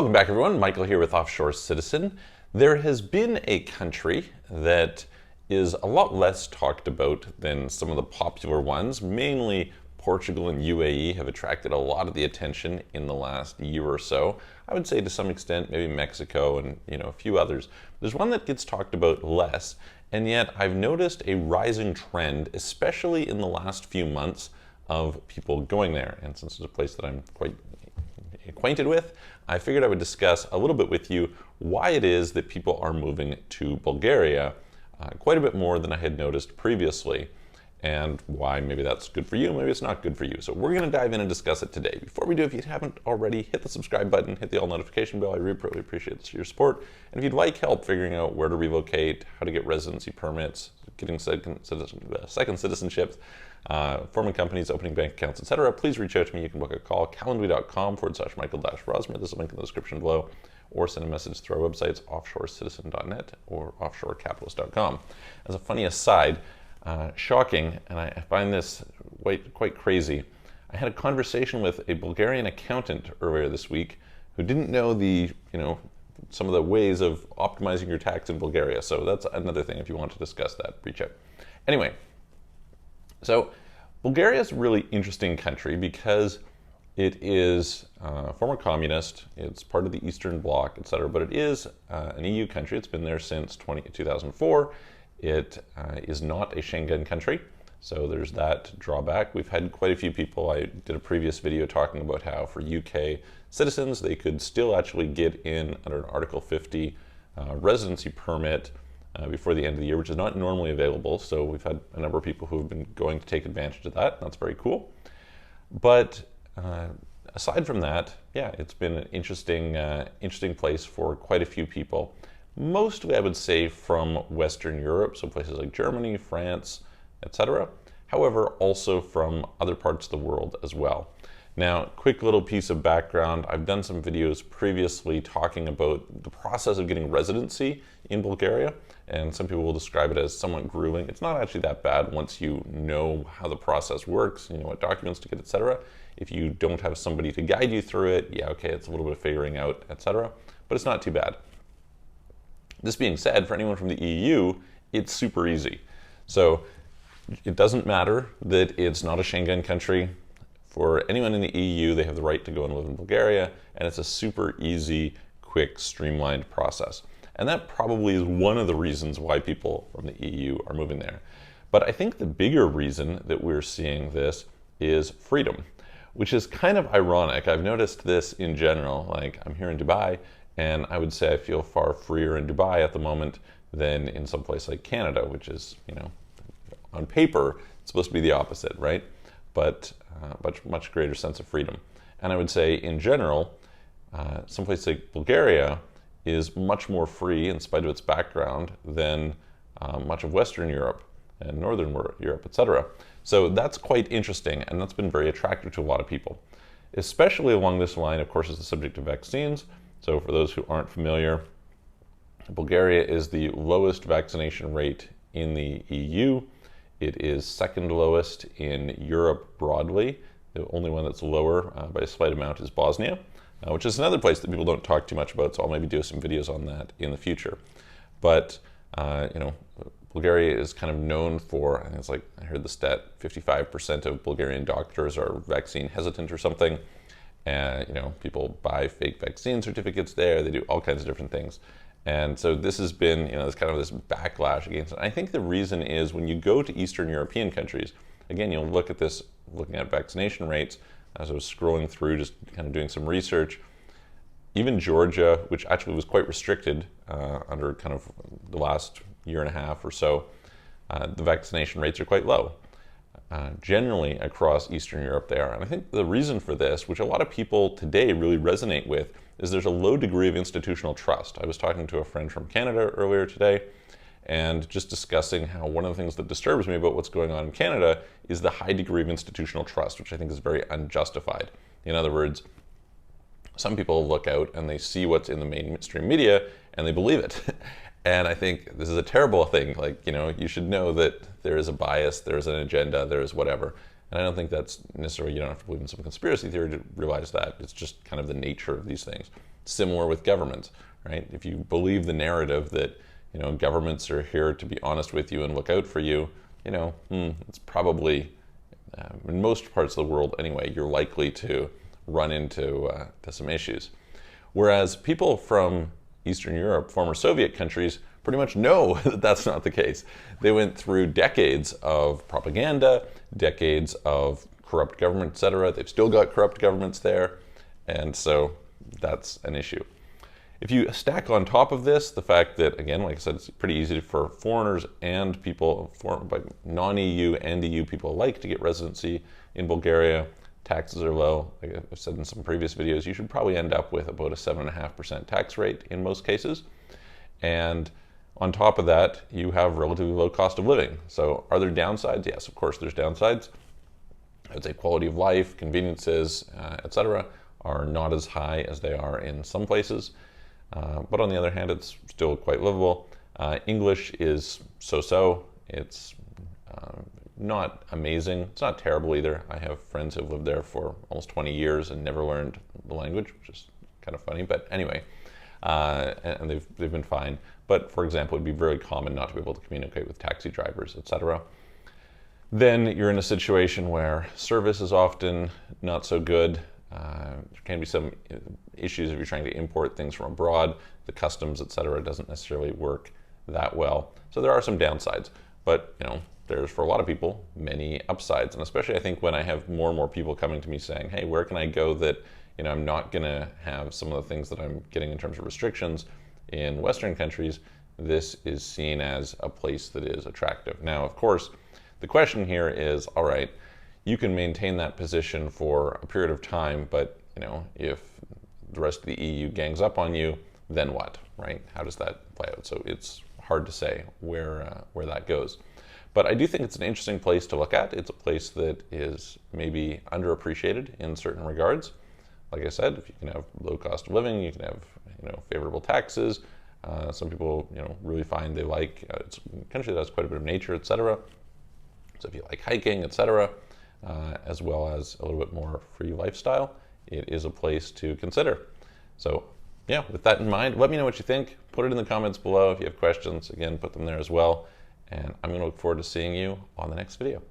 Welcome back, everyone. Michael here with Offshore Citizen. There has been a country that is a lot less talked about than some of the popular ones. Mainly Portugal and UAE have attracted a lot of the attention in the last year or so. I would say to some extent maybe Mexico and a few others. There's one that gets talked about less, and yet I've noticed a rising trend, especially in the last few months, of people going there. And since it's a place that I'm quite acquainted with, I figured I would discuss a little bit with you why it is that people are moving to Bulgaria quite a bit more than I had noticed previously, and why maybe that's good for you, maybe it's not good for you. So we're going to dive in and discuss it today. Before we do, if you haven't already, hit the subscribe button, hit the all notification bell. I really appreciate your support. And if you'd like help figuring out where to relocate, how to get residency permits, getting second citizenships, forming companies, opening bank accounts, etc., please reach out to me. You can book a call, calendly.com/Michael-Rosmer. There's a link in the description below, or send a message through our websites, offshorecitizen.net or offshorecapitalist.com. As a funny aside, shocking, and I find this quite crazy. I had a conversation with a Bulgarian accountant earlier this week who didn't know some of the ways of optimizing your tax in Bulgaria. So that's another thing. If you want to discuss that, reach out. Anyway, so Bulgaria is a really interesting country because it is former communist, it's part of the Eastern Bloc, etc., but it is an EU country. It's been there since 2004. It is not a Schengen country, so there's that drawback. We've had quite a few people. I did a previous video talking about how for UK citizens, they could still actually get in under an Article 50 residency permit before the end of the year, which is not normally available. So we've had a number of people who have been going to take advantage of that. That's very cool. But aside from that, yeah, it's been an interesting place for quite a few people. Mostly, I would say, from Western Europe, so places like Germany, France, etc. However, also from other parts of the world as well. Now, quick little piece of background. I've done some videos previously talking about the process of getting residency in Bulgaria, and some people will describe it as somewhat grueling. It's not actually that bad once you know how the process works, you know what documents to get, etc. If you don't have somebody to guide you through it, yeah, okay, it's a little bit of figuring out, etc. But it's not too bad. This being said, for anyone from the EU, it's super easy. So it doesn't matter that it's not a Schengen country. For anyone in the EU, they have the right to go and live in Bulgaria, and it's a super easy, quick, streamlined process. And that probably is one of the reasons why people from the EU are moving there. But I think the bigger reason that we're seeing this is freedom, which is kind of ironic. I've noticed this in general. Like, I'm here in Dubai, and I would say I feel far freer in Dubai at the moment than in some place like Canada, which is, on paper, it's supposed to be the opposite, right? But much greater sense of freedom. And I would say, in general, some place like Bulgaria is much more free in spite of its background than much of Western Europe and Northern Europe, etc. So that's quite interesting, and that's been very attractive to a lot of people. Especially along this line, of course, is the subject of vaccines. So for those who aren't familiar, Bulgaria is the lowest vaccination rate in the EU. It is second lowest in Europe broadly. The only one that's lower by a slight amount is Bosnia, which is another place that people don't talk too much about, so I'll maybe do some videos on that in the future. But, Bulgaria is kind of known for, I think it's like, I heard the stat, 55% of Bulgarian doctors are vaccine hesitant or something. People buy fake vaccine certificates there. They do all kinds of different things. And so this has been, this kind of this backlash against it. I think the reason is when you go to Eastern European countries, again, you'll look at this, looking at vaccination rates, as I was scrolling through, just kind of doing some research. Even Georgia, which actually was quite restricted under kind of the last year and a half or so, the vaccination rates are quite low. Generally across Eastern Europe they are. And I think the reason for this, which a lot of people today really resonate with, is there's a low degree of institutional trust. I was talking to a friend from Canada earlier today and just discussing how one of the things that disturbs me about what's going on in Canada is the high degree of institutional trust, which I think is very unjustified. In other words, some people look out and they see what's in the mainstream media and they believe it. And I think this is a terrible thing. Like, you should know that there is a bias, there is an agenda, there is whatever. And I don't think that's necessarily, you don't have to believe in some conspiracy theory to realize that. It's just kind of the nature of these things. Similar with governments, right? If you believe the narrative that, governments are here to be honest with you and look out for you, it's probably, in most parts of the world anyway, you're likely to run into to some issues. Whereas people from Eastern Europe, former Soviet countries, pretty much know that that's not the case. They went through decades of propaganda, decades of corrupt government, etc. They've still got corrupt governments there, and so that's an issue. If you stack on top of this the fact that, again, like I said, it's pretty easy for foreigners and people, non-EU and EU people alike, to get residency in Bulgaria. Taxes are low. Like I've said in some previous videos, you should probably end up with about a 7.5% tax rate in most cases. And on top of that, you have relatively low cost of living. So are there downsides? Yes, of course there's downsides. I would say quality of life, conveniences, etc. are not as high as they are in some places. But on the other hand, it's still quite livable. English is so-so. It's not amazing. It's not terrible either. I have friends who've lived there for almost 20 years and never learned the language, which is kind of funny. But anyway, and they've been fine. But for example, it'd be very common not to be able to communicate with taxi drivers, etc. Then you're in a situation where service is often not so good. There can be some issues if you're trying to import things from abroad. The customs, etc., doesn't necessarily work that well. So there are some downsides, but there's, for a lot of people, many upsides. And especially I think when I have more and more people coming to me saying, hey, where can I go that I'm not going to have some of the things that I'm getting in terms of restrictions in Western countries, this is seen as a place that is attractive. Now, of course, the question here is, all right, you can maintain that position for a period of time, but if the rest of the EU gangs up on you, then what, right? How does that play out? So it's hard to say where that goes. But I do think it's an interesting place to look at. It's a place that is maybe underappreciated in certain regards. Like I said, if you can have low cost of living, you can have favorable taxes. Some people really find they like it's a country that has quite a bit of nature, etc. So if you like hiking, etc., as well as a little bit more free lifestyle, it is a place to consider. So yeah, with that in mind, let me know what you think. Put it in the comments below. If you have questions, again, put them there as well. And I'm going to look forward to seeing you on the next video.